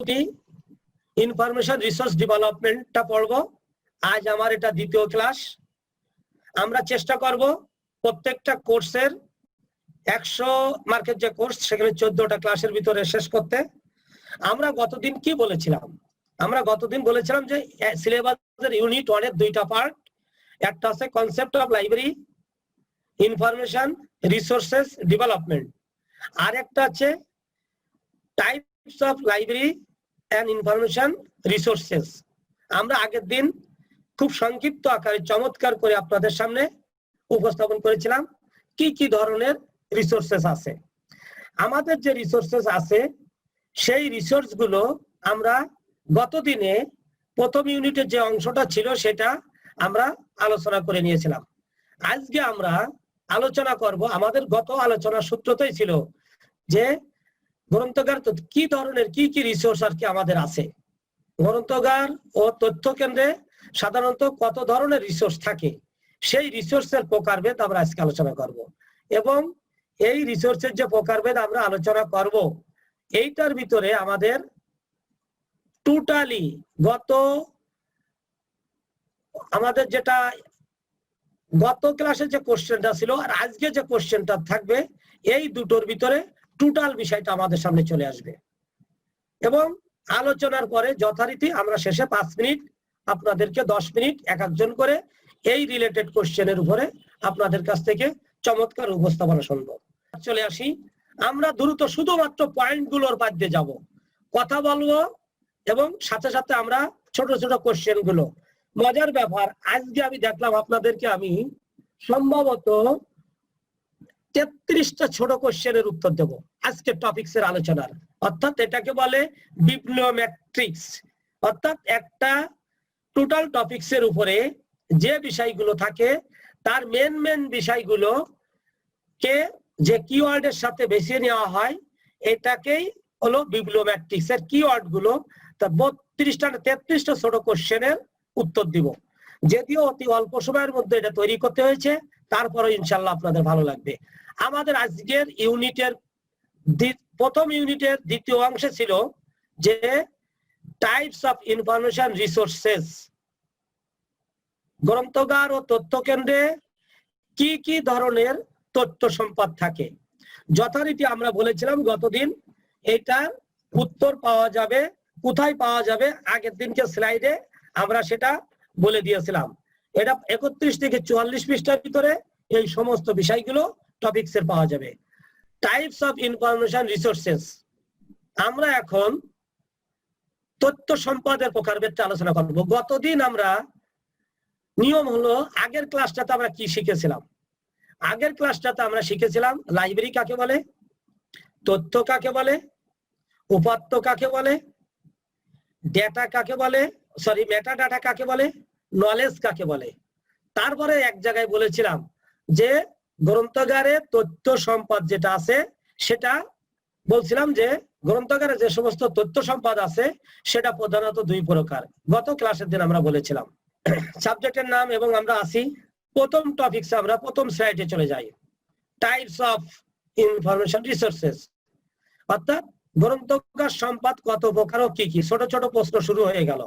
মোটামুটি information resource ডেভেলপমেন্টটা পড়বো। আজ আমার এটা দ্বিতীয় ক্লাস। আমরা চেষ্টা করব প্রত্যেকটা কোর্সের 100 মার্কের যে কোর্স সেখানে 14টা ক্লাসের ভিতরে শেষ করতে। আমরা গতদিন কি বলেছিলাম? আমরা গতদিন বলেছিলাম যে সিলেবাসের ইউনিট 1 এর দুইটা পার্ট, একটা আছে concept of library information resources development, আর একটা আছে types of library and information resources. আমরা আগের দিন খুব সংক্ষিপ্ত আকারে চমৎকার করে আপনাদের সামনে উপস্থাপন করেছিলাম কি কি ধরনের রিসোর্সেস আছে। আমাদের যে রিসোর্সেস আছে সেই রিসোর্স গুলো আমরা গতদিনে প্রথম ইউনিটের যে অংশটা ছিল সেটা আমরা আলোচনা করে নিয়েছিলাম। আজকে আমরা আলোচনা করব, আমাদের গত আলোচনার সূত্রটাই ছিল যে গ্রন্থাগার কি ধরনের কি কি রিসোর্স আর কি আমাদের আছে, গ্রন্থাগার ও তথ্য কেন্দ্রে সাধারণত কত ধরনের রিসোর্স থাকে, সেই রিসোর্সের প্রকারভেদ আমরা আজকে আলোচনা করব। এবং এই রিসোর্সের যে প্রকারভেদ আমরা আলোচনা করব, এইটার ভিতরে আমাদের টোটালি আমাদের যেটা গত ক্লাসে যে কোশ্চেনটা ছিল আর আজকে যে কোশ্চেনটা থাকবে, এই দুটোর ভিতরে টোটাল বিষয়টা আমাদের সামনে চলে আসবে। এবং আলোচনার পরে যথারীতি আমরা শেষে 5 মিনিট আপনাদেরকে 10 মিনিট এক একজন করে এই রিলেটেড কোশ্চেনের উপরে আপনাদের কাছ থেকে চমৎকার উপস্থাপনা শুনবো। চলে আসি, আমরা দ্রুত শুধুমাত্র পয়েন্টগুলোর বাদ দিয়ে যাব, কথা বলবো এবং সাথে সাথে আমরা ছোট ছোট কোশ্চেন গুলো। মজার ব্যাপার, আজকে আমি দেখলাম আপনাদেরকে আমি সম্ভবত 33টা ছোট কোশ্চেনের উত্তর দেব আজকে টপিকস এর আলোচনার। অর্থাৎ এটাকে বলে বিপ্লোম্যাট্রিক্স, অর্থাৎ একটা টোটাল টপিকস এর উপরে যে বিষয়গুলো থাকে তার মেন বিষয়গুলো কে যে কিওয়ার্ডের সাথে বেছে নেওয়া হয়, এটাকেই হলো বিপ্লোম্যাট্রিক্স এর কিওয়ার্ড গুলো। তা 33টা ছোট কোশ্চেনের উত্তর দিব, যদিও অতি অল্প সময়ের মধ্যে এটা তৈরি করতে হয়েছে, তারপরে ইনশাল্লাহ আপনাদের ভালো লাগবে। আমাদের আজকের ইউনিটের প্রথম ইউনিটের দ্বিতীয় অংশে ছিল যে টাইপস অফ ইনফরমেশন রিসোর্সেস, গ্রন্থাগার ও তথ্য কেন্দ্রে কি কি ধরনের তথ্য সম্পদ থাকে। যথারীতি আমরা বলেছিলাম গতদিন এটার উত্তর পাওয়া যাবে কোথায় পাওয়া যাবে, আগের দিনকে স্লাইডে আমরা সেটা বলে দিয়েছিলাম। এটা 31 থেকে 44 পৃষ্ঠার ভিতরে এই সমস্ত বিষয়গুলো টপিকস এর পাওয়া যাবে। টাইপস অফ ইনফরমেশন রিসোর্সেস, আমরা এখন তথ্য সম্পদের প্রকারভেদটা আলোচনা করব। গতদিন আমরা নিয়ম হলো আগের ক্লাসটাতে আমরা কি শিখেছিলাম, আগের ক্লাসটাতে আমরা শিখেছিলাম লাইব্রেরি কাকে বলে, তথ্য কাকে বলে, উপাত্ত কাকে বলে, ডেটা কাকে বলে, সরি মেটা ডাটা কাকে বলে, নলেজ কাকে বলে। তারপরে এক জায়গায় বলেছিলাম যে গ্রন্থাগারে তথ্য সম্পদ যেটা আছে সেটা বলছিলাম যে গ্রন্থাগারে যে সমস্ত তথ্য সম্পদ আছে সেটা প্রধানত 2 প্রকার। গত ক্লাসের দিন আমরা বলেছিলাম সাবজেক্টের নাম এবং আমরা আসি প্রথম টপিকস, আমরা প্রথম স্লাইডে চলে যাই। টাইপস অফ ইনফরমেশন রিসোর্সেস, অর্থাৎ গ্রন্থাগার সম্পদ কত প্রকার ও কি কি। ছোট ছোট প্রশ্ন শুরু হয়ে গেল,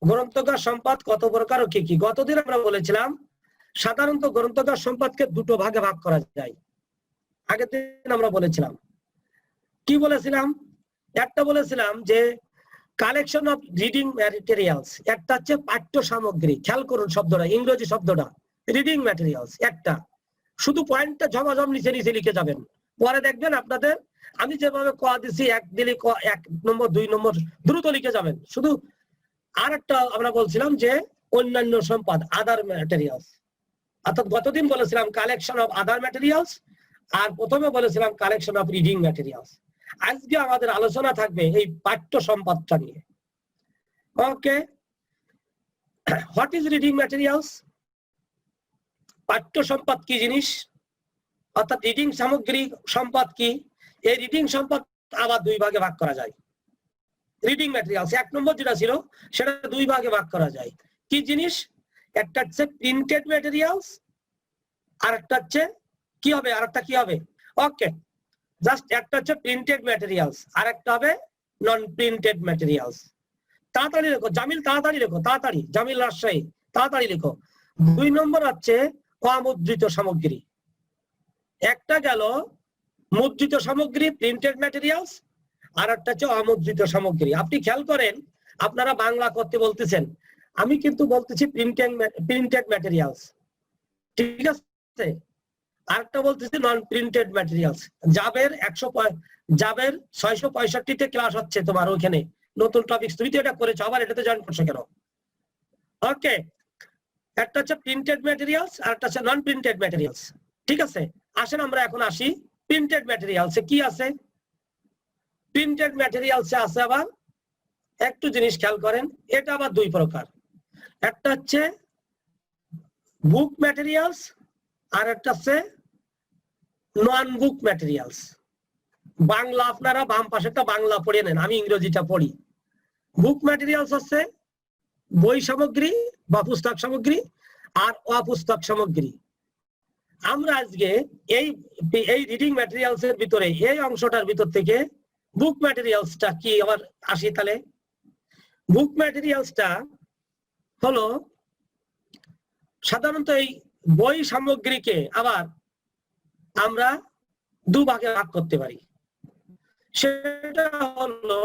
গ্রন্থাগার সম্পদ কত প্রকার ও কি কি। গতদিন আমরা বলেছিলাম সাধারণত গ্রন্থাগার সম্পদকে 2টো ভাগে ভাগ করা যায়। আগের দিন আমরা বলেছিলাম কি বলেছিলাম, একটা বলেছিলাম যে কালেকশন অফ রিডিং ম্যাটেরিয়ালস, একটা হচ্ছে পাঠ্য সামগ্রী। খেয়াল করুন শব্দটা, ইংরেজি শব্দটা রিডিং ম্যাটেরিয়ালস। একটা শুধু পয়েন্টটা ঝমাঝম নিচে নিচে লিখে যাবেন, পরে দেখবেন আপনাদের আমি যেভাবে ক দিছি 1 দিলে 1 নম্বর 2 নম্বর দ্রুত লিখে যাবেন। শুধু আর একটা আমরা বলছিলাম যে অন্যান্য সম্পদ আদার ম্যাটেরিয়ালস, অর্থাৎ গতদিন বলেছিলাম কালেকশন অফ আদার ম্যাটেরিয়ালস আর প্রথমে বলেছিলাম কালেকশন অফ রিডিং ম্যাটেরিয়ালস। আজকে আমাদের আলোচনা থাকবে এই পাঠ্য সম্পদটা নিয়ে। ওকে, হোয়াট ইজ রিডিং ম্যাটেরিয়ালস, পাঠ্য সম্পদ কি জিনিস, অর্থাৎ রিডিং সামগ্রী সম্পদ কি। এই রিডিং সম্পদ আবার 2 ভাগে ভাগ করা যায়। রিডিং ম্যাটেরিয়ালস 1 নম্বর যেটা ছিল সেটা 2 ভাগে ভাগ করা যায়। কি জিনিস, একটা হচ্ছে প্রিন্টেড ম্যাটেরিয়ালস আর একটা হচ্ছে কি হবে, আর একটা কি হবে, ওকে জাস্ট একটা হচ্ছে প্রিন্টেড ম্যাটেরিয়ালস আর একটা হবে নন প্রিন্টেড ম্যাটেরিয়ালস। তাড়াতাড়ি লেখো জামিল, তাড়াতাড়ি লেখো, তাড়াতাড়ি, জামিল রাজশাহী, তাড়াতাড়ি লেখো। 2 নম্বর হচ্ছে অমুদ্রিত সামগ্রী। একটা গেল মুদ্রিত সামগ্রী প্রিন্টেড ম্যাটেরিয়ালস, আর একটা হচ্ছে অমুদ্রিত সামগ্রী। আপনি খেয়াল করেন, আপনারা বাংলা করতে বলতেছেন, আমি কিন্তু বলতেছি প্রিন্টেড ম্যাটেরিয়ালস, ঠিক আছে? আরেকটা বলতেছি নন প্রিন্টেড ম্যাটেরিয়ালস। জাবের 665-তে ক্লাস হচ্ছে তোমার ওখানে, নতুন টপিক। তুমি তো এটা করেছো, আবার এটাতে জয়েন করছো কেন? ওকে, একটা হচ্ছে প্রিন্টেড ম্যাটেরিয়ালস আর একটা হচ্ছে নন প্রিন্টেড ম্যাটেরিয়ালস, ঠিক আছে? আসেন আমরা এখন আসি প্রিন্টেড ম্যাটেরিয়ালসে কি আছে। প্রিন্টেড ম্যাটেরিয়ালসে আছে আবার একটু জিনিস খেয়াল করেন, এটা আবার 2 প্রকার। একটা হচ্ছে বুক ম্যাটেরিয়ালস আর একটা হচ্ছে নন বুক ম্যাটেরিয়ালস। বাংলা আপনারা বাম পাশেটা বাংলা পড়ে নেন, আমি ইংরেজিটা পড়ি। বুক ম্যাটেরিয়ালস হচ্ছে বই সামগ্রী বা পুস্তক সামগ্রী, আর অপুস্তক সামগ্রী। আমরা আজকে এই রিডিং ম্যাটেরিয়ালস এর ভিতরে এই অংশটার ভিতর থেকে বুক ম্যাটেরিয়ালসটা কি আবার আসি। তাহলে বুক ম্যাটেরিয়ালসটা হলো সাধারণত এই বই সামগ্রীকে আবার আমরা 2 ভাগে ভাগ করতে পারি। সেটা হলো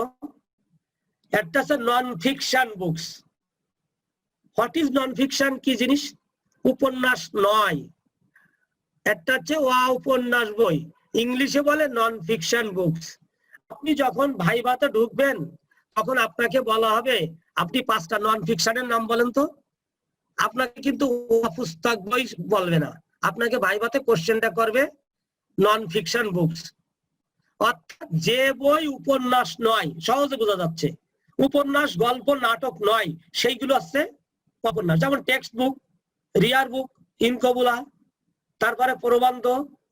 একটা হচ্ছে non fiction books. What is non fiction? কি জিনিস? উপন্যাস নয়। একটা হচ্ছে উপন্যাস বই, ইংলিশে বলে নন ফিকশন বুকস। আপনি যখন ভাইভাতে ঢুকবেন তখন আপনাকে বলা হবে আপনি 5টা নন ফিকশনের নাম বলেন তো। আপনাকে কিন্তু পুস্তক বই বলবে না, আপনাকে ভাইভাতে কোশ্চেনটা করবে নন ফিকশন বুকস। অর্থাৎ যে বই উপন্যাস নয়, সহজে বোঝা যাচ্ছে, উপন্যাস গল্প নাটক নয়, সেইগুলো হচ্ছে উপন্যাস। যেমন টেক্সট বুক, রিয়ার বুক, ইনকবুলা, তারপরে প্রবন্ধ,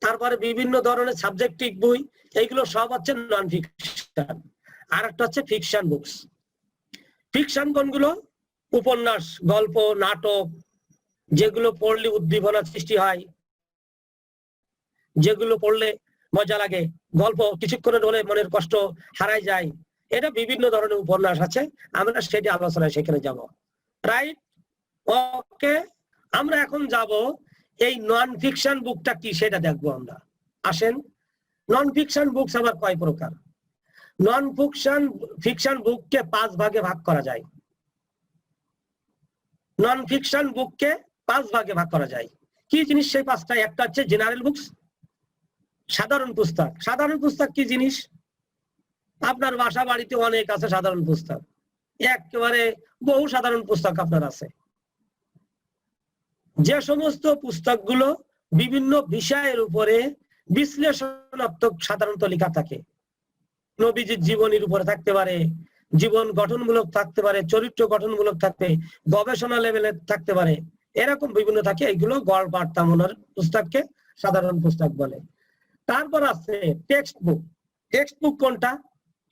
তারপরে বিভিন্ন ধরনের সাবজেক্টিভ বই, এইগুলো সব হচ্ছে নন ফিকশন। আর একটা হচ্ছে ফিকশন বুকস। ফিকশন কোনগুলো? উপন্যাস, গল্প, নাটক, যেগুলো পড়লে উদ্দীপনা সৃষ্টি হয়, যেগুলো পড়লে মজা লাগে, গল্প কিছুক্ষণের হলে মনের কষ্ট হারাই যায়, এটা বিভিন্ন ধরনের উপন্যাস আছে, আমরা সেটি আলোচনায় সেখানে যাব। রাইট? ওকে, আমরা এখন যাব এই নন ফিকশন বুকটা কি সেটা দেখবো আমরা। আসেন, নন ফিকশন বুকস আবার কয় প্রকার? নন ফিকশন বুককে 5 ভাগে ভাগ করা যায়। নন ফিকশন বুককে 5 ভাগে ভাগ করা যায়। কি জিনিস সেই 5টা? একটা হচ্ছে জেনারেল বুকস, সাধারণ পুস্তক। সাধারণ পুস্তক কি জিনিস? আপনার বাসা বাড়িতে অনেক আছে সাধারণ পুস্তক, একেবারে বহু সাধারণ পুস্তক আপনার আছে। যে সমস্ত পুস্তকগুলো বিভিন্ন বিষয়ের উপরে বিশ্লেষণাত্মক সাধারণত লেখা থাকে, নবীজির জীবনীর উপরে থাকতে পারে, জীবন গঠনমূলক থাকতে পারে, চরিত্র গঠনমূলক থাকতে, গবেষণা লেভেলে থাকতে পারে, এরকম বিভিন্ন থাকে, এইগুলো গল্প বার্তামূলক পুস্তককে সাধারণ পুস্তক বলে। তারপর আছে টেক্সট বুক। টেক্সট বুক কোনটা?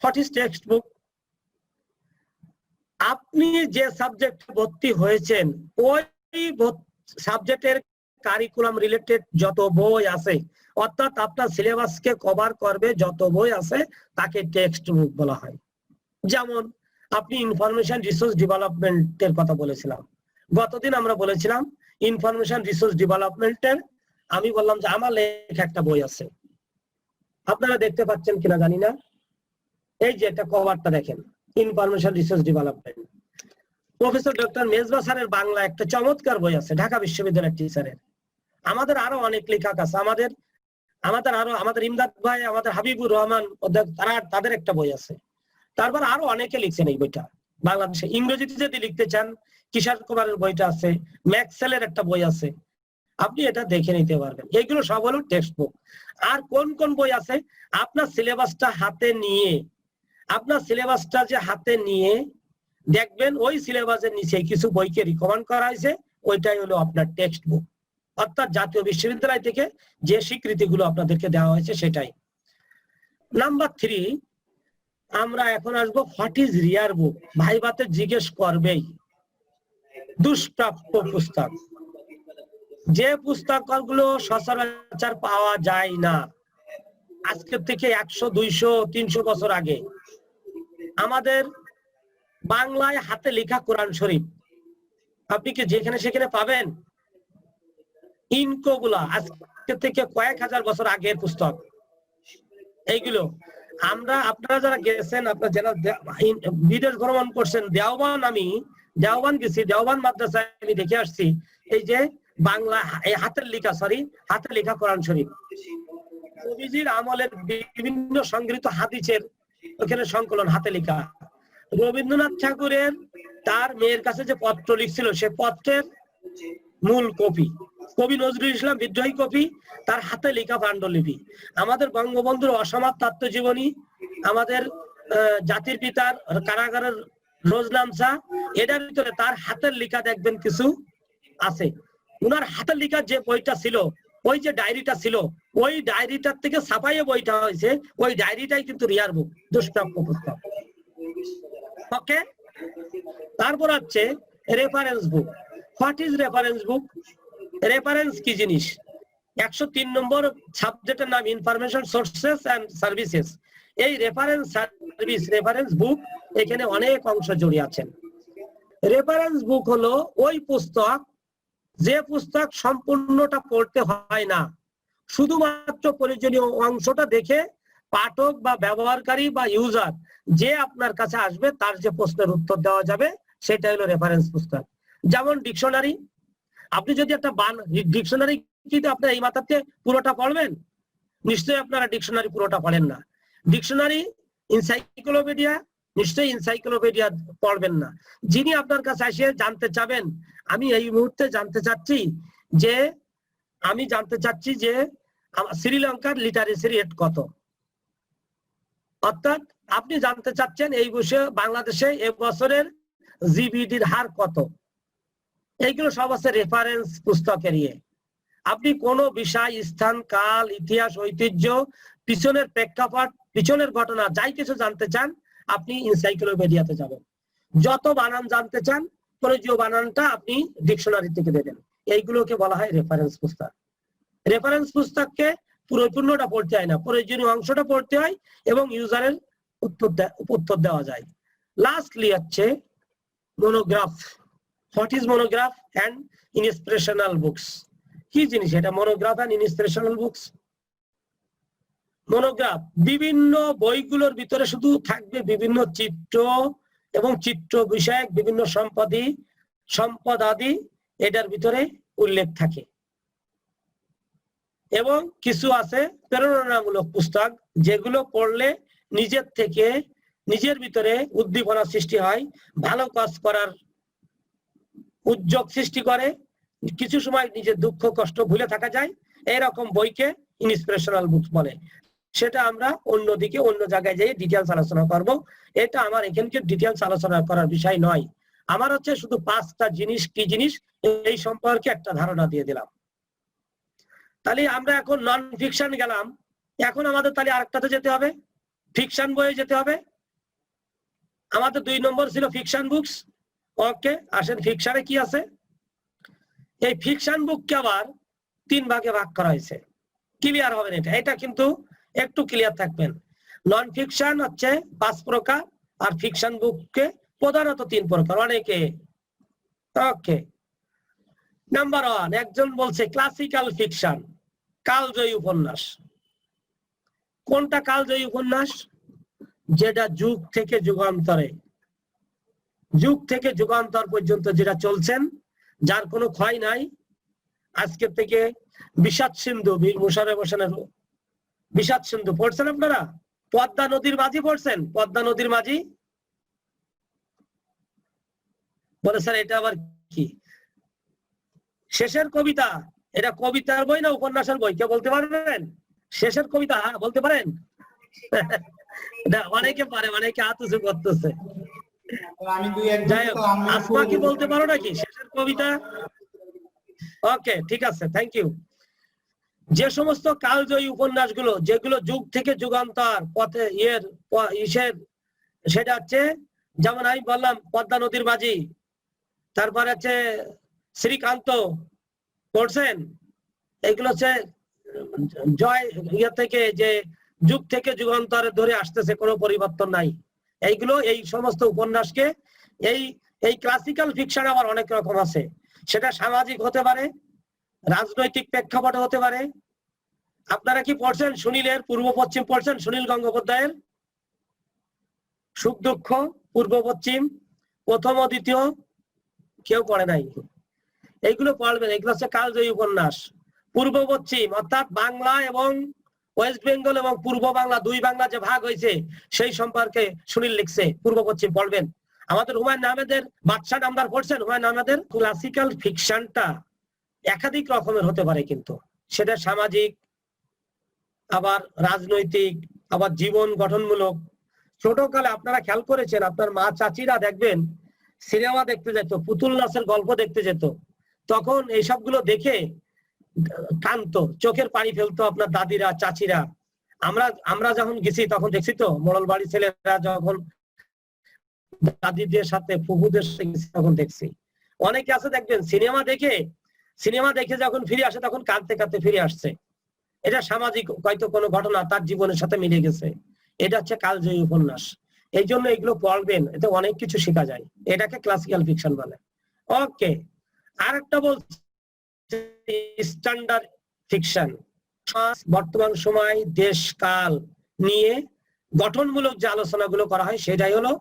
What is text book? আপনি যে সাবজেক্টে ভর্তি হয়েছেন ওই সাবজেক্টের কারিকুলাম রিলেটেড যত বই আছে, অর্থাৎ আপনার সিলেবাসকে কভার করবে যত বই আছে, তাকে টেক্সট বুক বলা হয়। যেমন আপনি ইনফরমেশন রিসোর্স ডেভেলপমেন্টের কথা বলেছিলাম, গতদিন আমরা বলেছিলাম ইনফরমেশন রিসোর্স ডেভেলপমেন্টের, আমি বললাম যে আমার লেখা একটা বই আছে, আপনারা দেখতে পাচ্ছেন কিনা জানি না, এই যে একটা কভারটা দেখেন, information resource development. Professor doctor Mezba স্যারের বাংলা একটা চমৎকার বই আছে, ঢাকা বিশ্ববিদ্যালয়ের টিচারের। আমাদের আরো অনেক লেখক আছে, আমাদের ইমদাদ ভাই, আমাদের হাবিবুর রহমান, তাদের একটা বই আছে। তারপর আরো অনেকে লিখছেন এই বইটা বাংলাদেশে। ইংরেজিতে যদি লিখতে চান কিশোর কুমারের বইটা আছে, ম্যাক্সেলের একটা বই আছে, আপনি এটা দেখে নিতে পারবেন। এইগুলো সব হলো টেক্সট বুক। আর কোন কোন বই আছে? আপনার সিলেবাসটা হাতে নিয়ে দেখবেন ওই সিলেবাসের নিচে কিছু বইকে রিকমেন্ড করা হয়েছে, ওইটাই হলো আপনার টেক্সট বুক। অর্থাৎ জাতীয় বিশ্ববিদ্যালয় থেকে যে স্বীকৃতিগুলো আপনাদেরকে দেওয়া হয়েছে সেটাই। নাম্বার 3, আমরা এখন আসবো হোয়াট ইজ রিয়ার বুক। ভাইভাতে জিজ্ঞেস করবেই দুষ্প্রাপ্য পুস্তক, যে পুস্তকগুলো সচরাচর পাওয়া যায় না, আজকের থেকে 100, 200, 300 বছর আগে আমাদের বাংলায় হাতে লেখা কোরআন শরীফ আপনি কি যেখানে সেখানে পাবেন? ইনকো গুলা আজকে থেকে কয়েক হাজার বছর আগের পুস্তক এইগুলো। আপনারা যারা গেছেন, আপনারা যারা বিদেশ ভ্রমণ করছেন, দেওবান, আমি দেওবান গেছি, দেওবান মাদ্রাসায় আমি দেখে আসছি এই যে বাংলা হাতের লেখা কোরআন শরীফ নবীজির আমলের বিভিন্ন সংগৃহীত হাদিসের ওখানে সংকলন হাতে লেখা। রবীন্দ্রনাথ ঠাকুরের তার মেয়ের কাছে যে পত্র লিখছিল সে পত্রের মূল কপি, কবি নজরুল ইসলাম বিদ্রোহী কপি, তার হাতে লেখা পাণ্ডুলিপি। আমাদের বঙ্গবন্ধুর অসমাপ্ত আত্মজীবনী, আমাদের জাতির পিতার কারাগারের রোজনামচা, এটার ভিতরে তার হাতের লেখা দেখবেন কিছু আছে। উনার হাতের লেখা যে বইটা ছিল, ওই যে ডায়েরিটা ছিল, ওই ডায়েরিটার থেকে ছাপাইয়ে বইটা হয়েছে, ওই ডায়েরিটাই কিন্তু রিয়ার বুক, দুষ্প্রাপ্য পুস্তক। ওকে, তারপর হচ্ছে reference book. What is reference book? Reference কি জিনিস? 103 নম্বর সাবজেক্টের নাম ইনফরমেশন সোর্সেস এন্ড সার্ভিসেস। এই রেফারেন্স সার্ভিস, রেফারেন্স বুক, এখানে অনেক অংশ জড়িয়ে আছেন। রেফারেন্স বুক হলো ওই পুস্তক যে পুস্তক সম্পূর্ণটা পড়তে হয় না, শুধুমাত্র প্রয়োজনীয় অংশটা দেখে পাঠক বা ব্যবহারকারী বা ইউজার যে আপনার কাছে আসবে তার যে প্রশ্নের উত্তর দেওয়া যাবে, সেটা হলো রেফারেন্স পুস্তক। যেমন ডিকশনারি, আপনি যদি একটা ডিকশনারি কিন্তু আপনার এই মাথাতে পুরোটা পড়বেন? নিশ্চয়ই আপনারা ডিকশনারি পুরোটা পড়েন না। ডিকশনারি, এনসাইক্লোপিডিয়া, নিশ্চয়ই এনসাইক্লোপিডিয়া পড়বেন না। যিনি আপনার কাছে এসে জানতে চাবেন, আমি এই মুহূর্তে জানতে চাচ্ছি যে শ্রীলঙ্কার লিটারেসি রেট কত, অর্থাৎ আপনি জানতে চাচ্ছেন এই বিষয়ে বাংলাদেশে এবছরের জিবিডির হার কত, এইগুলো সব আছে রেফারেন্স পুস্তকের ইয়ে। আপনি কোনো বিষয়, স্থান, কাল, ইতিহাস, ঐতিহ্য, পিছনের প্রেক্ষাপট, পিছনের ঘটনা, যাই কিছু জানতে চান আপনি এনসাইক্লোপিডিয়াতে যাবেন। যত বানান জানতে চান প্রয়োজনীয় বানানটা আপনি ডিকশনারি থেকে দেবেন। এইগুলোকে বলা হয় রেফারেন্স পুস্তক। রেফারেন্স পুস্তককে পুরোপূর্ণটা পড়তে হয় না, প্রয়োজনীয় অংশটা পড়তে হয় এবং ইউজারের উত্তর দেওয়া যায়। লাস্টলি হচ্ছে monograph. What is monograph and inspirational books? কি জিনিস এটা monograph and inspirational books? Monograph বিভিন্ন বইগুলোর ভিতরে শুধু থাকবে বিভিন্ন চিত্র এবং চিত্র বিষয়ক বিভিন্ন সম্পদ আদি এটার ভিতরে উল্লেখ থাকে। এবং কিছু আছে প্রেরণামূলক পুস্তক, যেগুলো পড়লে নিজের ভিতরে উদ্দীপনা সৃষ্টি হয়, ভালো কাজ করার উদ্যোগ সৃষ্টি করে, কিছু সময় নিজের দুঃখ কষ্ট ভুলে থাকা যায়। এরকম বইকে ইন্সপিরেশনাল বুক বলে। সেটা আমরা অন্যদিকে অন্য জায়গায় যেয়ে ডিটেলস আলোচনা করব। এটা আমার এখানকার ডিটেলস আলোচনা করার বিষয় নয়। আমার হচ্ছে শুধু 5টা জিনিস, কি জিনিস এই সম্পর্কে একটা ধারণা দিয়ে দিলাম। তাহলে আমরা এখন নন ফিকশন গেলাম, এখন আমাদের তাহলে আরেকটাতে যেতে হবে, ফিকশন বইয়ে যেতে হবে। আমাদের 2 নম্বর ছিল ফিকশন বুকস। ওকে, আসেন ফিকশনে কি আছে। এই ফিকশন বুককে আবার 3 ভাগে ভাগ করা হয়েছে। ক্লিয়ার হবেন এটা কিন্তু একটু ক্লিয়ার থাকবেন। নন ফিকশন হচ্ছে 5 প্রকার, আর ফিকশন বুককে প্রধানত 3 প্রকার অনেকে। ওকে, নাম্বার 1, একজন বলছে ক্লাসিক্যাল ফিকশন, কালজয়ী উপন্যাস। কোনটা কালজয়ী উপন্যাস? যেটা যুগ থেকে যুগান্তর পর্যন্ত যেটা চলছেন, যার কোনো ক্ষয় নাই। আজকের থেকে বিষাদ সিন্ধু, বীর মোশাররফ হোসেনের বিষাদ সিন্ধু পড়ছেন আপনারা? পদ্মা নদীর মাঝি পড়ছেন? পদ্মা নদীর মাঝি বলে স্যার এটা আবার কি? শেষের কবিতা, এটা কবিতার বই না উপন্যাসের বই? কে বলতে পারবেন? শেষের কবিতা, হ্যাঁ বলতে পারেন? অনেকে পারে, অনেকে হাত উঁচু করতেছে। যাই হোক, আসমা কি বলতে পারো নাকি শেষের কবিতা? ওকে, ঠিক আছে, থ্যাংক ইউ। যে সমস্ত কালজয়ী উপন্যাসগুলো যেগুলো যুগ থেকে যুগান্তর পথে সেটা হচ্ছে, যেমন আমি বললাম পদ্মা নদীর মাঝি, তারপর আছে শ্রীকান্ত পড়ছেন? এগুলো হচ্ছে জয় থেকে যে যুগ থেকে যুগান্তরে ধরে আসতেছে, কোনো পরিবর্তন নাই। এইগুলো এই সমস্ত উপন্যাসকে এই এই ক্লাসিক্যাল ফিকশন আবার অনেক রকম আছে, সেটা সামাজিক হতে পারে, রাজনৈতিক প্রেক্ষাপটে হতে পারে। আপনারা কি পড়ছেন সুনীলের পূর্ব পশ্চিম পড়ছেন? সুনীল গঙ্গোপাধ্যায়ের সুখ দুঃখ পূর্ব পশ্চিম প্রথম ও দ্বিতীয়? কেউ পড়ে নাই। এইগুলো পড়বেন, এগুলো হচ্ছে কালজয়ী উপন্যাস। পূর্ব পশ্চিম অর্থাৎ বাংলা এবং ওয়েস্ট বেঙ্গল এবং পূর্ব বাংলা, দুই বাংলা যে ভাগ হয়েছে সেই সম্পর্কে সুনীল লিখছে। পূর্ব পশ্চিম পড়বেন। আমাদের হুমায়ুন আহমেদের বাদশাহ নামদার পড়ছেন? হুমায়ুন আহমেদের ক্লাসিক্যাল ফিকশনটা একাধিক রকমের হতে পারে, কিন্তু সেটা সামাজিক, আবার রাজনৈতিক, আবার জীবন গঠনমূলক। ছোটকালে আপনারা খেয়াল করেছেন, আপনার মা চাচিরা দেখবেন সিনেমা দেখতে যেত, পুতুল নাচের গল্প দেখতে যেত, তখন এইসবগুলো দেখে কাঁদতো, চোখের পানি ফেলতো আপনার দাদিরা চাচিরা। আমরা যখন গেছি তখন দেখছি তো, মোড়ল বাড়ি ছেলেরা যখন দাদিদের সাথে ফুফুদের সাথে গেছি তখন দেখছি। অনেকে আছে দেখবেন সিনেমা দেখে যখন ফিরে আসে তখন কাঁদতে কাঁদতে ফিরে আসছে। এটা সামাজিক হয়তো কোনো ঘটনা তার জীবনের সাথে মিলে গেছে। এটা হচ্ছে কালজয়ী উপন্যাস। এই জন্য এগুলো পড়বেন, এতে অনেক কিছু শেখা যায়। এটাকে ক্লাসিক্যাল ফিকশন বলে। ওকে, আরেকটা বলছি স্ট্যান্ডার্ড ফিকশন। বর্তমান সময় দেশ কাল নিয়ে গঠনমূলক যে আলোচনাগুলো করা হয় সেটাই হলো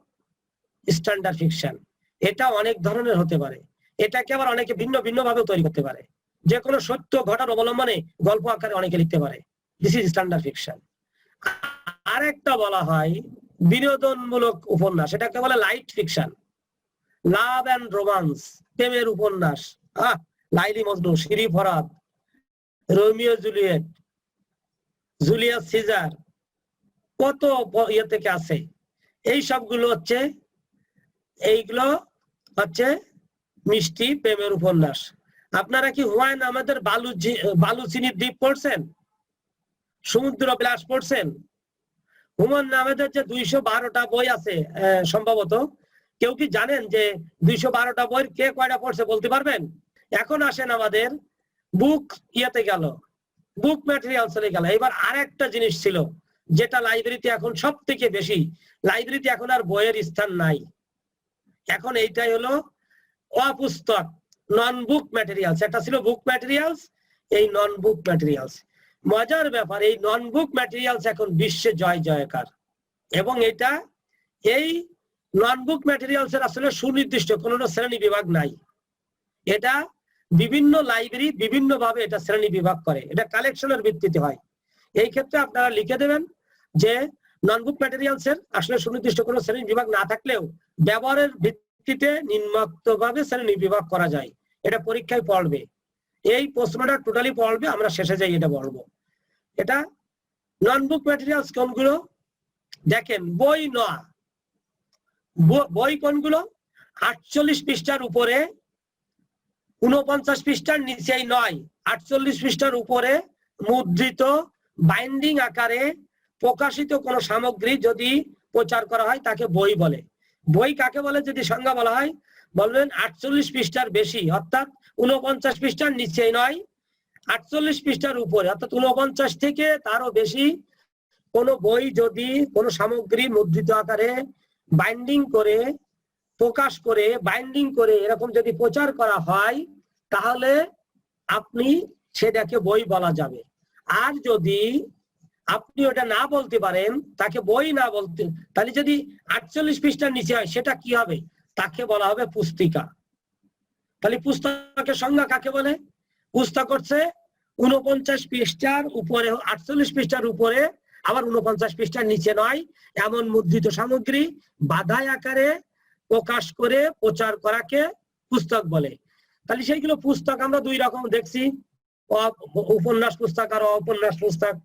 স্ট্যান্ডার্ড ফিকশন। এটা অনেক ধরনের হতে পারে, এটাকে আবার অনেকে ভিন্ন ভিন্ন ভাবে তৈরি করতে পারে। যে কোনো সত্য ঘটনা অবলম্বনে গল্প আকারে অনেকে লিখতে পারে। This is standard fiction. আরেকটা বলা হয় বিনোদনমূলক উপন্যাস, এটাকে বলে light fiction. Love and romance, প্রেমের উপন্যাস। Laili Majnu, Shiri Farhad, Romeo Juliet, Julius Caesar, কত ইয়ে থেকে আছে। এই সবগুলো হচ্ছে মিষ্টি প্রেমের উপন্যাস। আপনারা কি হুমায়ুন আহমেদের বালুচিনির দ্বীপ পড়ছেন? সমুদ্র বিলাস পড়ছেন? হুমায়ুন আহমেদের যে 212টা বই আছে সম্ভবত, কেউ কি জানেন যে 212টা বইয়ের কে কয়টা পড়ছে বলতে পারবেন? এখন আসেন আমাদের বুক ইয়েতে গেল, বুক ম্যাটেরিয়াল চলে গেল। এবার আরেকটা জিনিস ছিল যেটা লাইব্রেরিতে এখন সব থেকে বেশি, লাইব্রেরিতে এখন আর বইয়ের স্থান নাই। এখন এইটাই হলো অপুস্তক, নন বুক ম্যাটেরিয়ালস। একটা ছিল বুক ম্যাটেরিয়ালস, এই নন বুক ম্যাটেরিয়ালস। মজার ব্যাপার, এই নন বুক ম্যাটেরিয়ালস এখন বিশ্বে জয় জয়কার। এবং এটা এই নন বুক ম্যাটেরিয়ালস এর আসলে সুনির্দিষ্ট কোনো শ্রেণী বিভাগ নাই। এটা বিভিন্ন লাইব্রেরি বিভিন্ন ভাবে এটা শ্রেণী বিভাগ করে, এটা কালেকশনের ভিত্তিতে হয়। এই ক্ষেত্রে আপনারা লিখে দেবেন যে নন বুক ম্যাটেরিয়ালস এর আসলে সুনির্দিষ্ট কোনো শ্রেণী বিভাগ না থাকলেও ব্যবহারের ভিত্তিতে নিম্নোক্ত ভাবে শ্রেণী বিভাগ করা যায়। এটা পরীক্ষায় পড়বে, এই প্রশ্নটা টোটালি পড়বে, আমরা শেষে যাই এটা বলবো। এটা নন বুক ম্যাটেরিয়ালস কোনগুলো দেখেন, বই নয়, বই কোনগুলো? 48 পৃষ্ঠার উপরে, 49 পৃষ্ঠার নিচেই নয়, 48 পৃষ্ঠার উপরে মুদ্রিত বাইন্ডিং আকারে প্রকাশিত কোন সামগ্রী যদি প্রচার করা হয় তাকে বই বলে। বই কাকে বলে যদি সংজ্ঞা বলা হয়, বলবেন 48 পৃষ্ঠার বেশি, অর্থাৎ 49 পৃষ্ঠার নিচেই নয়, 48 পৃষ্ঠার উপরে অর্থাৎ 49 থেকে তারও বেশি কোন বই যদি কোন সামগ্রী মুদ্রিত আকারে বাইন্ডিং করে প্রকাশ করে বাইন্ডিং করে এরকম যদি প্রচার করা হয় তাহলে আপনি সেটাকে বই বলা যাবে। আর যদি আপনি ওটা না বলতে পারেন, তাকে বই না বলতে, তাহলে যদি 48 পৃষ্ঠার নিচে হয় সেটা কি হবে? তাকে বলা হবে পুস্তিকা। তাহলে পুস্তকের সংজ্ঞা কাকে বলে? পুস্তক হচ্ছে 49 পৃষ্ঠার উপরে, 48 পৃষ্ঠার উপরে আবার 49 পৃষ্ঠার নিচে নয় এমন মুদ্রিত সামগ্রী বাঁধাই আকারে প্রকাশ করে প্রচার করাকে পুস্তক বলে। তাহলে সেইগুলো পুস্তক আমরা দুই রকম দেখছি, উপন্যাস পুস্তক আর অপন্যাস পুস্তক।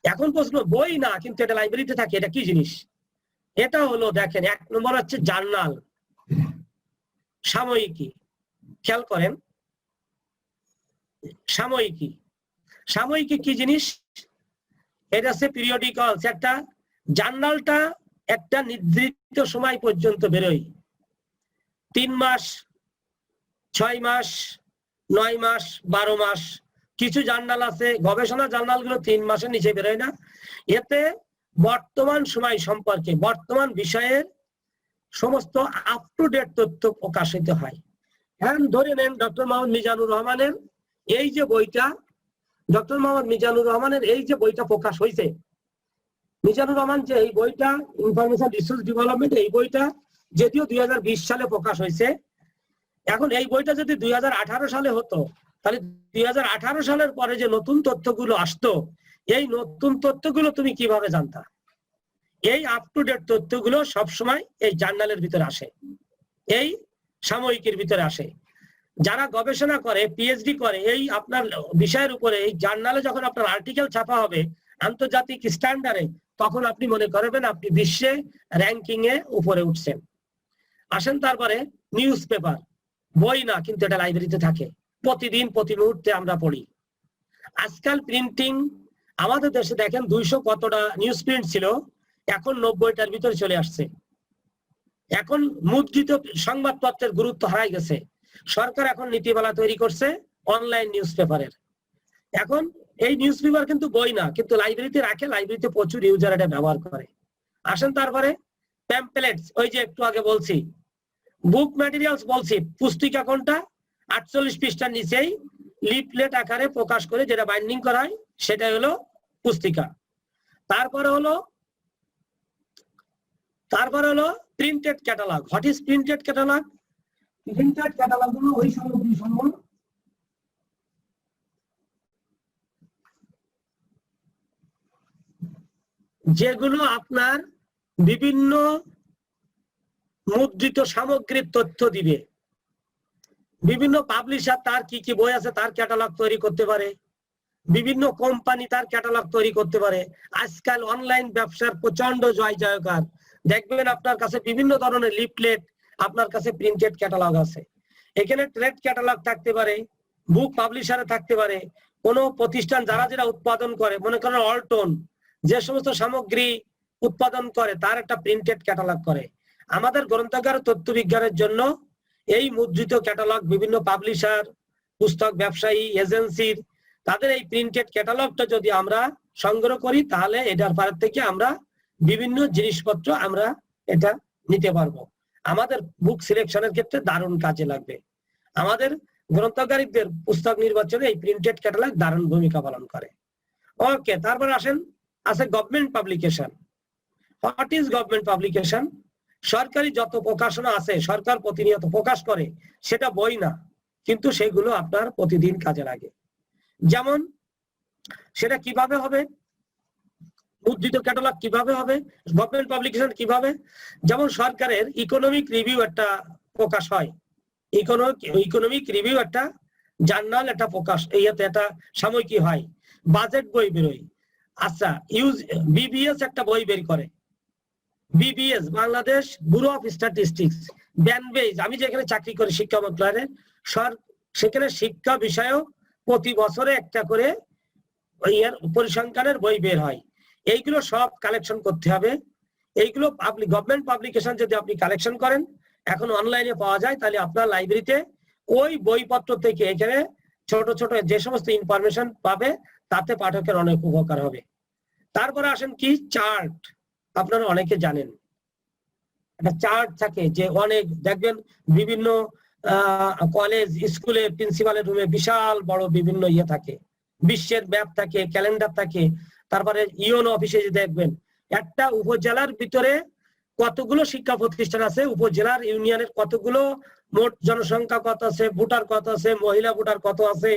এখন প্রশ্ন, বই না কিন্তু এটা লাইব্রেরিতে থাকে, এটা কি জিনিস? এটা হলো দেখেন, 1 নম্বর হচ্ছে জার্নাল, সাময়িকী। খেয়াল করেন সাময়িকী, সাময়িকী কি জিনিস? এটা হচ্ছে পিরিয়ডিক্যালস। একটা জার্নালটা একটা নির্দিষ্ট সময় পর্যন্ত বেরোয়, 3 মাস, 6 মাস, 9 মাস, 12 মাস। কিছু জার্নাল আছে, গবেষণা জার্নাল গুলো 3 মাসের নিচে বেরোয় না। এতে বর্তমান সময় সম্পর্কে বর্তমান বিষয়ের সমস্ত আপ টু ডেট তথ্য প্রকাশিত হয়। এখন ধরে নেন ডক্টর মোহাম্মদ মিজানুর রহমানের এই যে বইটা প্রকাশ হয়েছে, মিজানুর রহমান যে এই বইটা ইনফরমেশন রিসোর্স ডেভেলপমেন্ট, এই বইটা যদিও 2020 সালে প্রকাশ হয়েছে। এখন এই বইটা যদি 2018 সালে হতো, তাহলে 2018 সালের পরে যে নতুন তথ্যগুলো আসতো, এই নতুন তথ্যগুলো তুমি কিভাবে জানতা? এই আপ টু ডেট তথ্যগুলো সবসময় এই জার্নালের ভিতরে আসে, এই সাময়িকীর ভিতরে আসে। যারা গবেষণা করে, পিএইচডি করে এই আপনার বিষয়ের উপরে, এই জার্নালে যখন আপনার আর্টিকেল ছাপা হবে আন্তর্জাতিক স্ট্যান্ডার্ডে, তখন আপনি মনে করবেন আপনি বিশ্বে র্যাঙ্কিং এ উপরে উঠছেন। আসেন তারপরে নিউজ পেপার, বই না কিন্তু এটা লাইব্রেরিতে থাকে, প্রতিদিন প্রতি মুহূর্তে আমরা পড়ি। আজকাল প্রিন্টিং আমাদের দেশে দেখেন 200 কতটা নিউজ প্রিন্ট ছিল, এখন 90টার ভিতরে চলে আসছে। এখন মুদ্রিত সংবাদপত্রের গুরুত্ব হারাই গেছে। সরকার এখন নীতিমালা তৈরি করছে অনলাইন নিউজ পেপারের। এখন এই নিউজ পেপার কিন্তু বই না, কিন্তু লাইব্রেরিতে রাখে, লাইব্রেরিতে প্রচুর ইউজার এটা ব্যবহার করে। আসেন তারপরে প্যাম্পলেটস, ওই যে একটু আগে বলছি বুক ম্যাটেরিয়ালস বলছি, পুস্তিকা কোনটা 48 পৃষ্ঠার নিচেই লিফলেট আকারে প্রকাশ করে যেটা বাইন্ডিং করা হয় সেটা হলো পুস্তিকা। তারপরে হলো printed catalogue. What is printed catalogue? Printed catalogue হলো ওই সামগ্রী সমূহ যেগুলো আপনার বিভিন্ন মুদ্রিত সামগ্রীর তথ্য দিবে। বিভিন্ন পাবলিশার তার কি কি বই আছে তার ক্যাটালগ তৈরি করতে পারে, বিভিন্ন কোম্পানি তার ক্যাটালগ তৈরি করতে পারে। আজকাল অনলাইন ব্যবসার প্রচন্ড জয়জয়কার, দেখবেন আপনার কাছে বিভিন্ন ধরনের লিফলেট, আপনার কাছে প্রিন্টেড ক্যাটালগ আছে। এখানে ট্রেড ক্যাটালগ থাকতে পারে, বুক পাবলিশারে থাকতে পারে, কোনো প্রতিষ্ঠান যারা উৎপাদন করে, মনে করেন অল্টন যে সমস্ত সামগ্রী উৎপাদন করে তার একটা প্রিন্টেড ক্যাটালগ করে। আমাদের গ্রন্থাগার তথ্য বিজ্ঞানের জন্য এই মুদ্রিত ক্যাটালগ বিভিন্ন পাবলিশার, পুস্তক ব্যবসায়ী, এজেন্সির তাদের এই প্রিন্টেড ক্যাটালগটা যদি আমরা সংগ্রহ করি, তাহলে এটার পার থেকে আমরা বিভিন্ন জিনিসপত্র আমরা এটা নিতে পারবো। আমাদের বুক সিলেকশনের ক্ষেত্রে দারুণ কাজে লাগবে। আমাদের গ্রন্থাগারিকদের পুস্তক নির্বাচনে এই প্রিন্টেড ক্যাটালগ দারুণ ভূমিকা পালন করে। ওকে, তারপর আসেন আছে government publication. What is government publication? সরকারি যত প্রকাশনা আছে, সরকার প্রতিনিয়ত প্রকাশ করে, সেটা বই না, কিন্তু সেগুলো আপনার প্রতিদিন কাজে লাগে। যেমন সেটা কিভাবে হবে, মুদ্রিত ক্যাটালগ কিভাবে হবে, গভর্নমেন্ট পাবলিকেশন কিভাবে? যেমন সরকারের ইকোনমিক রিভিউ একটা প্রকাশ হয়, ইকোনমিক রিভিউ একটা জার্নাল, একটা প্রকাশ, এইতে একটা সাময়িকী হয়, বাজেট বই বেরোয়। আচ্ছা, বিবিএস একটা বই বের করে, BBS Bangladesh bureau of statistics, ব্যানবেজ, আমি যেখানে চাকরি করি শিক্ষা মন্ত্রণালয়ে, সেখানে শিক্ষা বিষয়ক প্রতি বছরে একটা করে পরিসংখ্যানের বই বের হয়। এইগুলো সব কালেকশন করতে হবে। এইগুলো গভর্নমেন্ট পাবলিকেশন যদি আপনি কালেকশন করেন, এখন অনলাইনে পাওয়া যায়, তাহলে আপনার লাইব্রেরিতে ওই বইপত্র থেকে এখানে ছোট ছোট যে সমস্ত ইনফরমেশন পাবে, তাতে পাঠকের অনেক উপকার হবে। তারপরে আসেন কি চার্ট, আপনারা অনেকে জানেন একটা চার্ট থাকে, যে অনেক দেখবেন বিভিন্ন কলেজ স্কুলে প্রিন্সিপালের রুমে বিশাল বড় বিভিন্ন ইয়ে থাকে, বিশ্বের ম্যাপ থাকে, ক্যালেন্ডার থাকে। তারপরে ইউনো অফিসে যে দেখবেন একটা উপজেলার ভিতরে কতগুলো শিক্ষা প্রতিষ্ঠান আছে, উপজেলার ইউনিয়নের কতগুলো, মোট জনসংখ্যা কত আছে, ভোটার কত আছে, মহিলা ভোটার কত আছে,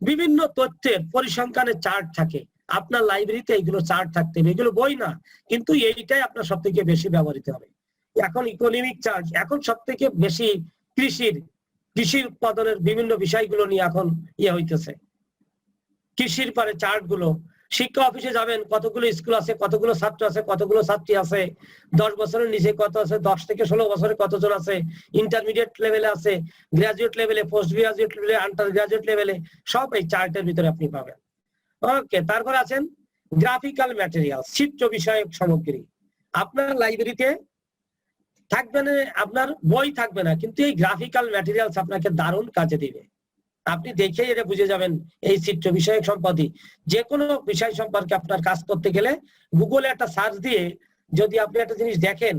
বিভিন্ন তথ্যের পরিসংখ্যানের চার্ট থাকে। আপনার লাইব্রেরিতে এইগুলো চার্ট থাকতে হবে, এগুলো বই না, কিন্তু এইটাই আপনার সব থেকে বেশি ব্যবহৃত হবে। এখন ইকোনমিক চার্ট, এখন সব থেকে বেশি কৃষির উৎপাদনের বিভিন্ন বিষয়গুলো নিয়ে এখন ইয়ে হইতেছে, কৃষির পরে চার্ট গুলো। শিক্ষা অফিসে যাবেন, কতগুলো স্কুল আছে, কতগুলো ছাত্র আছে, কতগুলো ছাত্রী আছে, 10 বছরের নিচে কত আছে, 10 থেকে 16 বছরে কতজন আছে, ইন্টারমিডিয়েট লেভেলে আছে, গ্রাজুয়েট লেভেলে, পোস্ট গ্রাজুয়েট লেভেলে, আন্ডার গ্রাজুয়েট লেভেলে, সব এই চার্টের ভিতরে আপনি পাবেন। ওকে, তারপর আছেন গ্রাফিক্যাল ম্যাটেরিয়াল, চিত্র বিষয়ক সামগ্রী। আপনার লাইব্রেরিতে থাকবে না, আপনার বই থাকবে না, কিন্তু এই গ্রাফিক্যাল ম্যাটেরিয়ালস আপনাকে দারুণ কাজে দিবে। আপনি দেখে এটা বুঝে যাবেন এই চিত্র বিষয়ক সম্পত্তি। যে কোনো বিষয় সম্পর্কে আপনার কাজ করতে গেলে গুগলে একটা সার্চ দিয়ে যদি আপনি একটা জিনিস দেখেন,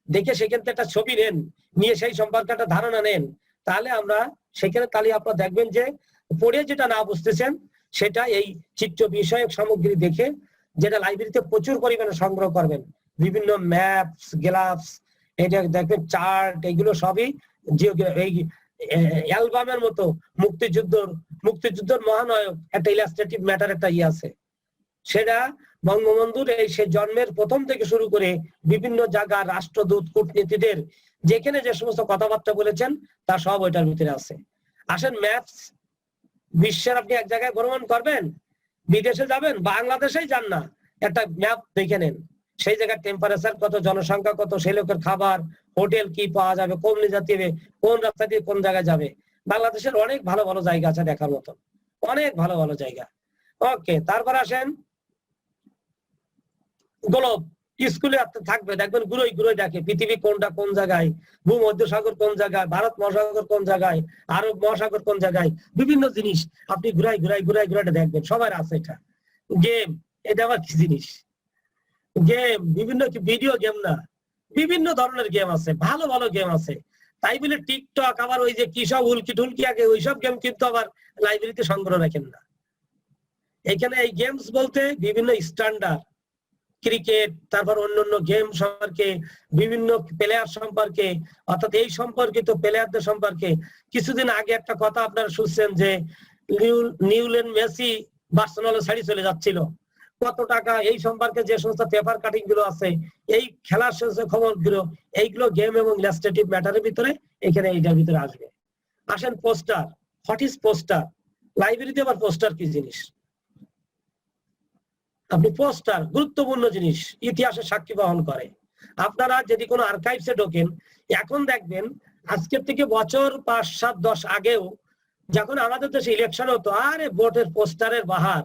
দেখে সেখান থেকে একটা ছবি নেন, নিয়ে সেই সম্পর্কে একটা ধারণা নেন, তাহলে আমরা সেখানে আপনারা দেখবেন যে পড়ে যেটা না বুঝতেছেন সেটা এই চিত্র বিষয়ক সামগ্রী দেখে, যেটা লাইব্রেরিতে প্রচুর পরিমাণে সংগ্রহ করবেন, বিভিন্ন ম্যাপস, গ্রাফস, এটা দেখবেন চার্ট, এগুলো সবই এই অ্যালবামের মতো মুক্তিযুদ্ধর মহানায়ক একটা ইলাস্ট্রেটিভ ম্যাটার একটা আছে, সেটা বঙ্গবন্ধুর এই সে জন্মের প্রথম থেকে শুরু করে বিভিন্ন জায়গার রাষ্ট্রদূত, কূটনীতিদের যেখানে যে সমস্ত কথাবার্তা বলেছেন তা সব ওইটার ভিতরে আছে। আসেন ম্যাপস, বিশ্বের আপনি এক জায়গায় ভ্রমণ করবেন, বিদেশে যাবেন, বাংলাদেশেই যান না, একটা ম্যাপ দেখে নেন, সেই জায়গার টেম্পারেচার কত, জনসংখ্যা কত, সেই লোকের খাবার, হোটেল কি পাওয়া যাবে, কোন জাতি, কোন রাস্তা দিয়ে কোন জায়গায় যাবে। বাংলাদেশের অনেক ভালো ভালো জায়গা আছে দেখার মতো, অনেক ভালো ভালো জায়গা। ওকে, তারপর আসেন গ্লোব। স্কুলে থাকবে, দেখবেন ঘুরোই ঘুরোই দেখে পৃথিবী কোনটা কোন জায়গায়, ভূমধ্যসাগর কোন জায়গায়, ভারত মহাসাগর কোন জায়গায়, আরব মহাসাগর কোন জায়গায়, বিভিন্ন জিনিস আপনি ঘুরাই ঘুরাই ঘুরাই ঘুরাই দেখবেন। সবার আছে এটা। গেম, এটা আবার কি জিনিস? গেম, বিভিন্ন ভিডিও গেম না, বিভিন্ন ধরনের গেম আছে, ভালো ভালো গেম আছে। তাই বলে টিকটক, আবার ওই যে কি সব উল্কি টুলকি আগে ওইসব গেম কিন্তু আবার লাইব্রেরিতে সংগ্রহ রাখেন না। এখানে এই গেমস বলতে বিভিন্ন স্ট্যান্ডার্ড, ক্রিকেট, তারপর অন্যান্য গেম সম্পর্কে, বিভিন্ন প্লেয়ার সম্পর্কে, অর্থাৎ এই সম্পর্কিত প্লেয়ারদের সম্পর্কে। কিছুদিন আগে একটা কথা আপনারা শুনছেন যে লিওনেল মেসি বার্সেলোনা ছাড়ি চলে যাচ্ছিল, কত টাকা, এই সম্পর্কে যে সমস্ত পেপার কাটিং গুলো আছে, এই খেলার খবর গুলো, এইগুলো গেম এবং ইলাস্ট্রেটিভ ম্যাটারের ভিতরে, এখানে এইটার ভিতরে আসবে। আসেন পোস্টার। What is poster? লাইব্রেরিতে আবার পোস্টার কি জিনিস? আপনি পোস্টার গুরুত্বপূর্ণ জিনিস, ইতিহাসের সাক্ষী বহন করে। আপনারা যদি কোনো আর্কাইভসে ঢোকেন, এখন দেখবেন আজকের থেকে বছর 5, 7, 10 আগেও যখন আমাদের দেশে ইলেকশন হতো, আরে ভোটের পোস্টারের বাহার,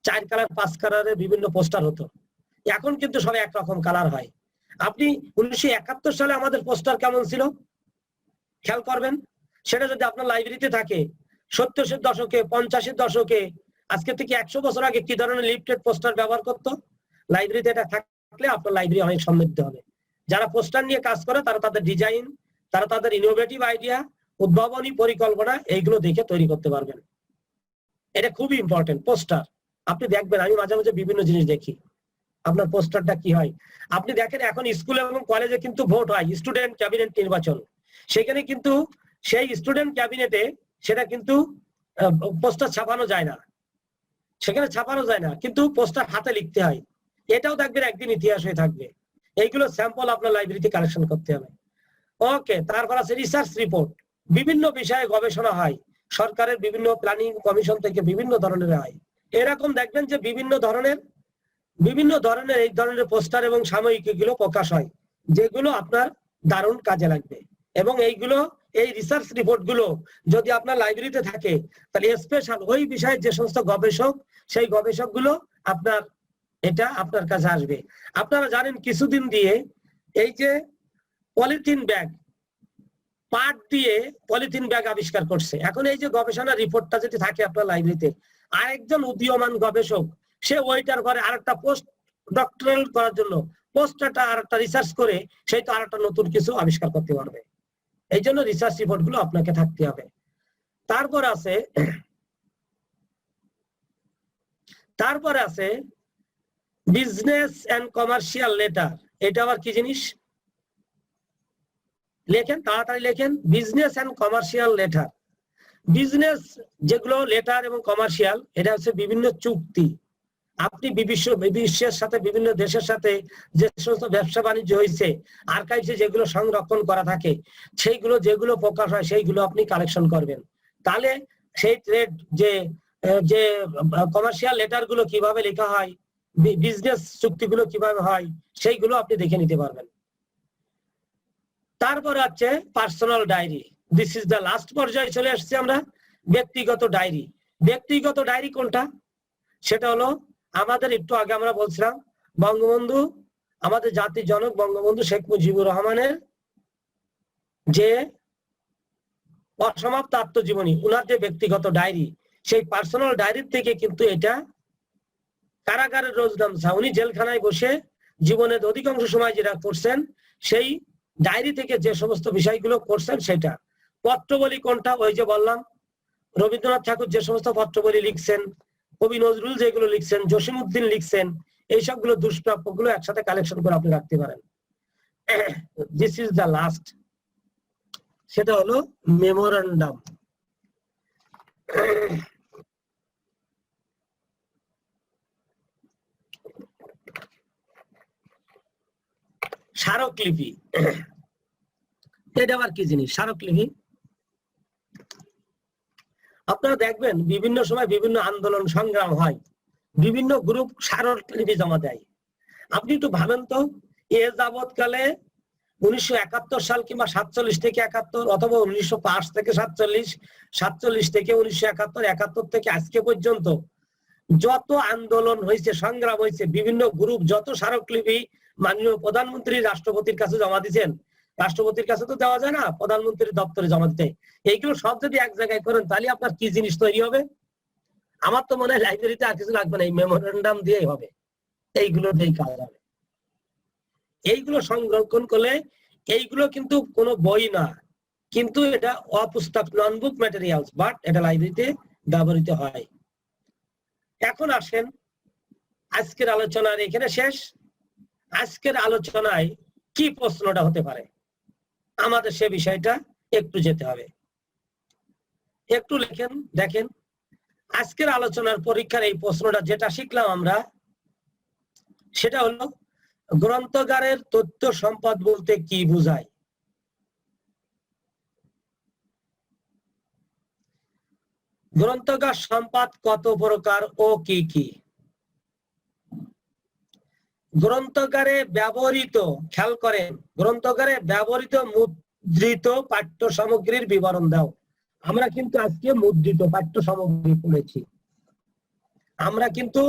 4 কালার 5 কালারের বিভিন্ন পোস্টার হতো। এখন কিন্তু সব একরকম কালার হয়। আপনি 1971 সালে আমাদের পোস্টার কেমন ছিল খেয়াল করবেন, সেটা যদি আপনার লাইব্রেরিতে থাকে। 70-এর দশকে, 50-এর দশকে, আজকে থেকে 100 বছর আগে কি ধরনের লিফলেট পোস্টার ব্যবহার করতো, লাইব্রেরিতে এটা থাকলে আপনার লাইব্রেরি অনেক সমৃদ্ধ হবে। যারা পোস্টার নিয়ে কাজ করে তারা তাদের ডিজাইন, তারা তাদের ইনোভেটিভ আইডিয়া, উদ্ভাবনী পরিকল্পনা, এইগুলো দেখে তৈরি করতে পারবেন। এটা খুবই ইম্পর্টেন্ট পোস্টার। আপনি দেখবেন, আমি মাঝে মাঝে বিভিন্ন জিনিস দেখি, আপনার পোস্টারটা কি হয়। আপনি দেখেন এখন স্কুল এবং কলেজে কিন্তু ভোট হয়, স্টুডেন্ট ক্যাবিনেট নির্বাচন, সেখানে কিন্তু সেই স্টুডেন্ট ক্যাবিনেটে সেটা কিন্তু পোস্টার ছাপানো যায় না, সেখানে ছাপানো যায় না, কিন্তু পোস্টার হাতে লিখতে হয়। এটাও দেখবেন একদিন ইতিহাস হয়ে থাকবে। এইগুলো স্যাম্পল আপনার লাইব্রেরিতে কালেকশন করতে হবে। ওকে, তারপর আছে রিসার্চ রিপোর্ট। বিভিন্ন বিষয়ে গবেষণা হয়, সরকারের বিভিন্ন প্ল্যানিং কমিশন থেকে বিভিন্ন ধরনের হয়। এরকম দেখবেন যে বিভিন্ন ধরনের এই ধরনের পোস্টার এবং সাময়িকী গুলো প্রকাশ হয়, যেগুলো আপনার দারুণ কাজে লাগবে। এবং এইগুলো, এই রিসার্চ রিপোর্ট গুলো যদি আপনার লাইব্রেরিতে থাকে, তাহলে স্পেশাল ওই বিষয়ে যে সমস্ত গবেষক, সেই গবেষক গুলো আপনার কাছে আসবে। আপনারা জানেন কিছুদিন দিয়ে এই যে পলিথিন ব্যাগ, পাট দিয়ে পলিথিন ব্যাগ আবিষ্কার করছে। এখন এই যে গবেষণা রিপোর্টটা যদি থাকে আপনার লাইব্রেরিতে, আরেকজন উদীয়মান গবেষক সে ওইটার ঘরে আরেকটা পোস্ট ডক্টরাল করার জন্য পোস্টটা আরেকটা রিসার্চ করে সেই তো আরেকটা নতুন কিছু আবিষ্কার করতে পারবে। এই জন্য রিসার্চ রিপোর্ট গুলো আপনাকে থাকতে হবে। তারপরে আছে বিজনেস এন্ড কমার্শিয়াল লেটার। এটা আবার কি জিনিস? লেখেন, তাড়াতাড়ি লেখেন, business and commercial letter. Business যেগুলো লেটার এবং কমার্শিয়াল, এটা হচ্ছে বিভিন্ন চুক্তি। আপনি বিশ্বের সাথে, বিভিন্ন দেশের সাথে যে সমস্ত ব্যবসা বাণিজ্য হয়েছে, আর্কাইভসে যেগুলো সংরক্ষণ করা থাকে, সেইগুলো যেগুলো প্রকাশ হয় সেইগুলো আপনি কালেকশন করবেন। তাহলে সেই ট্রেড যে কমার্শিয়াল লেটার গুলো কিভাবে লেখা হয়, বিজনেস চুক্তিগুলো কিভাবে হয়, সেইগুলো আপনি দেখে নিতে পারবেন। তারপর আছে personal diary. This is the last পর্যায়ে চলে আসছে আমরা, ব্যক্তিগত ডায়েরি। ব্যক্তিগত ডায়েরি কোনটা? সেটা হলো আমাদের একটু আগে আমরা বলছিলাম বঙ্গবন্ধু, আমাদের জাতির জনক বঙ্গবন্ধু শেখ মুজিবুর রহমানের যে অসমাপ্ত আত্মজীবনী, উনার যে ব্যক্তিগত ডায়েরি, সেই পার্সোনাল ডায়েরির থেকে কিন্তু এটা কারাগারের রোজনামচা, উনি জেলখানায় বসে জীবনের অধিকাংশ সময় যেটা করছেন সেই ডায়েরি থেকে যে সমস্ত বিষয়গুলো করছেন সেটা। পত্রবলী কোনটা? ওই যে বললাম রবীন্দ্রনাথ ঠাকুর যে সমস্ত পত্রবলী লিখছেন, কবি নজরুল যেগুলো লিখছেন, জসিমউদ্দিন লিখছেন, এই সবগুলো দুষ্প্রাপ্যগুলো একসাথে কালেকশন করে আপনি রাখতে পারেন। দিস ইজ দ্য লাস্ট, সেটা হলো মেমোরেন্ডাম। স্মারকলিপি, এটা আবার কি জিনিস? স্মারকলিপি আপনারা দেখবেন বিভিন্ন সময় বিভিন্ন আন্দোলন সংগ্রাম হয়, বিভিন্ন গ্রুপ স্মারকলিপি জমা দেয়। আপনি একটু ভাবেন তো, এ যাবৎকালে 1971 সাল কিংবা 47 থেকে 71 অথবা 1905 থেকে 47, 47 থেকে 1971, 71 থেকে আজকে পর্যন্ত যত আন্দোলন হয়েছে, সংগ্রাম হয়েছে, বিভিন্ন গ্রুপ যত স্মারকলিপি মাননীয় প্রধানমন্ত্রী রাষ্ট্রপতির কাছে জমা দিয়েছেন, রাষ্ট্রপতির কাছে তো দেওয়া যায় না, প্রধানমন্ত্রীর দপ্তরে জমা দিতে, এইগুলো সব যদি এক জায়গায় করেন তাহলে আপনার কি জিনিস তৈরি হবে? আমার তো মনে হয় লাইব্রেরিতে আর কিছু লাগবে না, এই মেমোরেন্ডাম দিয়েই হবে, এইগুলো দিয়েই কাজ হবে। এইগুলো সংরক্ষণ করলে, এইগুলো কিন্তু কোনো বই না, কিন্তু এটা অপুস্তক, নন বুক ম্যাটেরিয়ালস, বাট এটা লাইব্রেরিতে ব্যবহৃত হয়। এখন আসেন আজকের আলোচনার এখানে শেষ। আজকের আলোচনায় কি প্রশ্নটা হতে পারে আমাদের সে বিষয়টা একটু যেতে হবে, একটু লেখেন দেখেন। আজকের আলোচনার পরীক্ষার এই প্রশ্নটা যেটা শিখলাম আমরা, সেটা হলো গ্রন্থাগারের তথ্য সম্পদ বলতে কি বোঝায়? গ্রন্থাগার সম্পদ কত প্রকার ও কি কি? গ্রন্থাগারে ব্যবহৃত, খেয়াল করেন, গ্রন্থাগারে ব্যবহৃত মুদ্রিত পাঠ্য সামগ্রীর বিবরণ দাও। আমরা কিন্তু আজকে মুদ্রিত পাঠ্য সামগ্রী পড়েছি, আমরা কিন্তু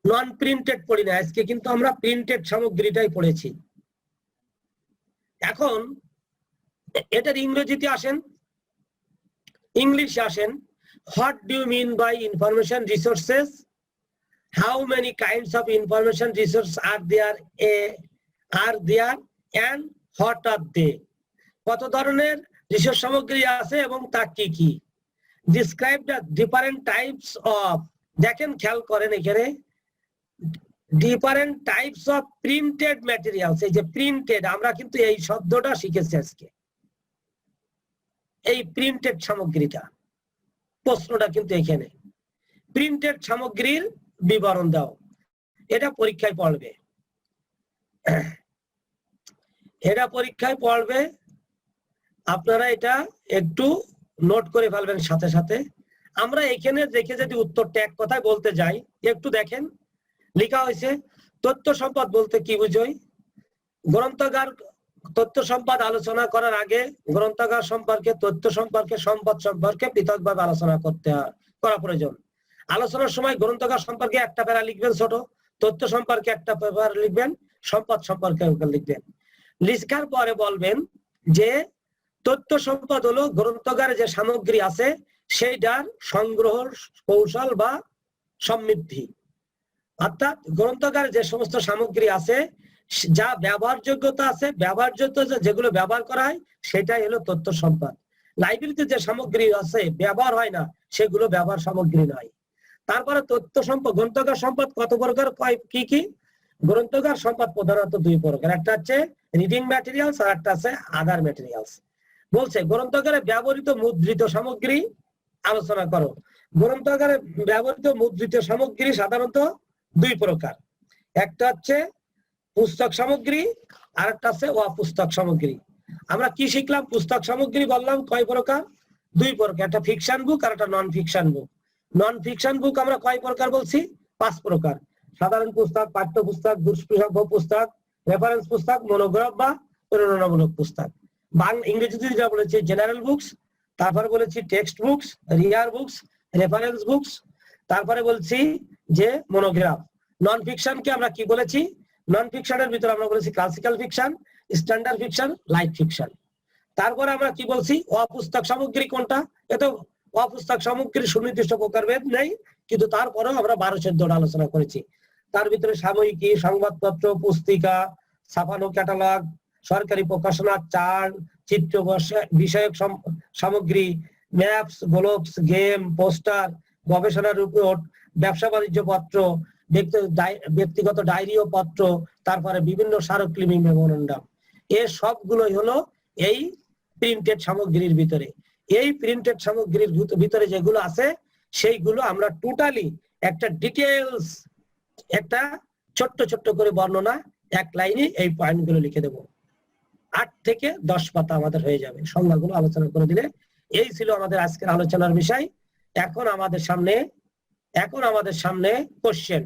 নন প্রিন্টেড পড়ি না, আজকে কিন্তু আমরা প্রিন্টেড সামগ্রীটাই পড়েছি। এখন এটার ইংরেজিতে আসেন, ইংলিশে আসেন। What do you mean by information resources? How many kinds of information resources are there and what are they? কত ধরনের রিসোর্স সামগ্রী আছে এবং তা কি কি? Describe the different types of, দেখেন খেয়াল করেন এখানে, different types of printed materials। এই যে প্রিন্টেড, আমরা কিন্তু এই শব্দটা শিখেছি আজকে, এই প্রিন্টেড সামগ্রীটা, প্রশ্নটা কিন্তু এখানে প্রিন্টেড সামগ্রীর বিবরণ দাও, এটা পরীক্ষায় পড়বে, এটা পরীক্ষায় পড়বে। আপনারা এটা একটু নোট করে ফেলবেন সাথে সাথে। আমরা এখানে দেখে যদি উত্তরটা এক কথায় বলতে যাই, একটু দেখেন লেখা হয়েছে তথ্য সম্পদ বলতে কি বুঝোয়? গ্রন্থাগার তথ্য সম্পদ আলোচনা করার আগে গ্রন্থাগার সম্পর্কে, তথ্য সম্পর্কে, সম্পদ সম্পর্কে পৃথকভাবে আলোচনা করা প্রয়োজন। আলোচনার সময় গ্রন্থাগার সম্পর্কে একটা প্যারা লিখবেন ছোট, তথ্য সম্পর্কে একটা প্যারা লিখবেন, সম্পদ সম্পর্কে লিখবেন। লিখার পরে বলবেন যে তথ্য সম্পদ হলো গ্রন্থাগারে যে সামগ্রী আছে সেইটার সংগ্রহ কৌশল বা সমৃদ্ধি, অর্থাৎ গ্রন্থাগারে যে সমস্ত সামগ্রী আছে যা ব্যবহারযোগ্যতা আছে, ব্যবহারযোগ্য যেগুলো ব্যবহার করা হয় সেটাই হলো তথ্য সম্পদ। লাইব্রেরিতে যে সামগ্রী আছে ব্যবহার হয় না সেগুলো ব্যবহার সামগ্রী নয়। তারপরে তথ্য সম্পদ, গ্রন্থাগার সম্পদ কত প্রকার, কি কি? গ্রন্থাগার সম্পদ প্রধানত দুই প্রকার, একটা হচ্ছে রিডিং ম্যাটেরিয়ালস আর একটা আছে আদার ম্যাটেরিয়ালস। বলছে গ্রন্থাগারে ব্যবহৃত মুদ্রিত সামগ্রী আলোচনা করো। গ্রন্থাগারে ব্যবহৃত মুদ্রিত সামগ্রী সাধারণত দুই প্রকার, একটা হচ্ছে পুস্তক সামগ্রী আর একটা আছে অপুস্তক সামগ্রী। আমরা কি শিখলাম? পুস্তক সামগ্রী বললাম কয় প্রকার? দুই প্রকার, একটা ফিকশন বুক আর একটা নন ফিকশন বুক। নন ফিকশন বুক আমরা কয় প্রকার বলছি? 5 প্রকার। সাধারণ পুস্তক, পাঠ্য পুস্তক, দুষ্প্রাপ্য পুস্তক, রেফারেন্স পুস্তক, মনোগ্রাফ বা প্রেরণামূলক পুস্তক। ইংরেজিতে যেটা বলেছি জেনারেল বুকস, তারপরে বলেছি টেক্সট বুকস, রিয়ার বুকস, রেফারেন্স বুকস, তারপরে বলছি যে মনোগ্রাফ। নন ফিকশনকে আমরা কি বলেছি? নন ফিকশনের ভিতরে আমরা বলেছি classical fiction, standard fiction, light fiction. তারপরে আমরা কি বলছি, অপুস্তক সামগ্রী কোনটা, এত অপুস্তক সামগ্রীর সুনির্দিষ্ট প্রকারভেদ নেই, কিন্তু তারপরেও আমরা 12-14টা আলোচনা করেছি। তার ভিতরে সাময়িকী, সংবাদপত্র, পুস্তিকা, ছাপানো ক্যাটালগ, সরকারি প্রকাশনা, চার্ট, চিত্র বিষয়ক সামগ্রী, ম্যাপস, গ্লোবস, গেম, পোস্টার, গবেষণা রিপোর্ট, ব্যবসা বাণিজ্য পত্র, ব্যক্তিগত ডায়েরি ও পত্র, তারপরে বিভিন্ন স্মারকলিপি, মেমোরেন্ডাম, এর সবগুলোই হলো এই প্রিন্টেড সামগ্রীর ভিতরে। এই প্রিন্টেড সামগ্রীর ভিতরে যেগুলো আছে সেইগুলো আমরা টোটালি একটা ডিটেলস, একটা ছোট্ট ছোট্ট করে বর্ণনা এক লাইনে এই পয়েন্টগুলো লিখে দেব। 8 থেকে 10 পাতা আমাদের হয়ে যাবে, সংজ্ঞাগুলো আলোচনা করে দিলে। এই ছিল আমাদের আজকের আলোচনার বিষয়। এখন আমাদের সামনে কোশ্চেন।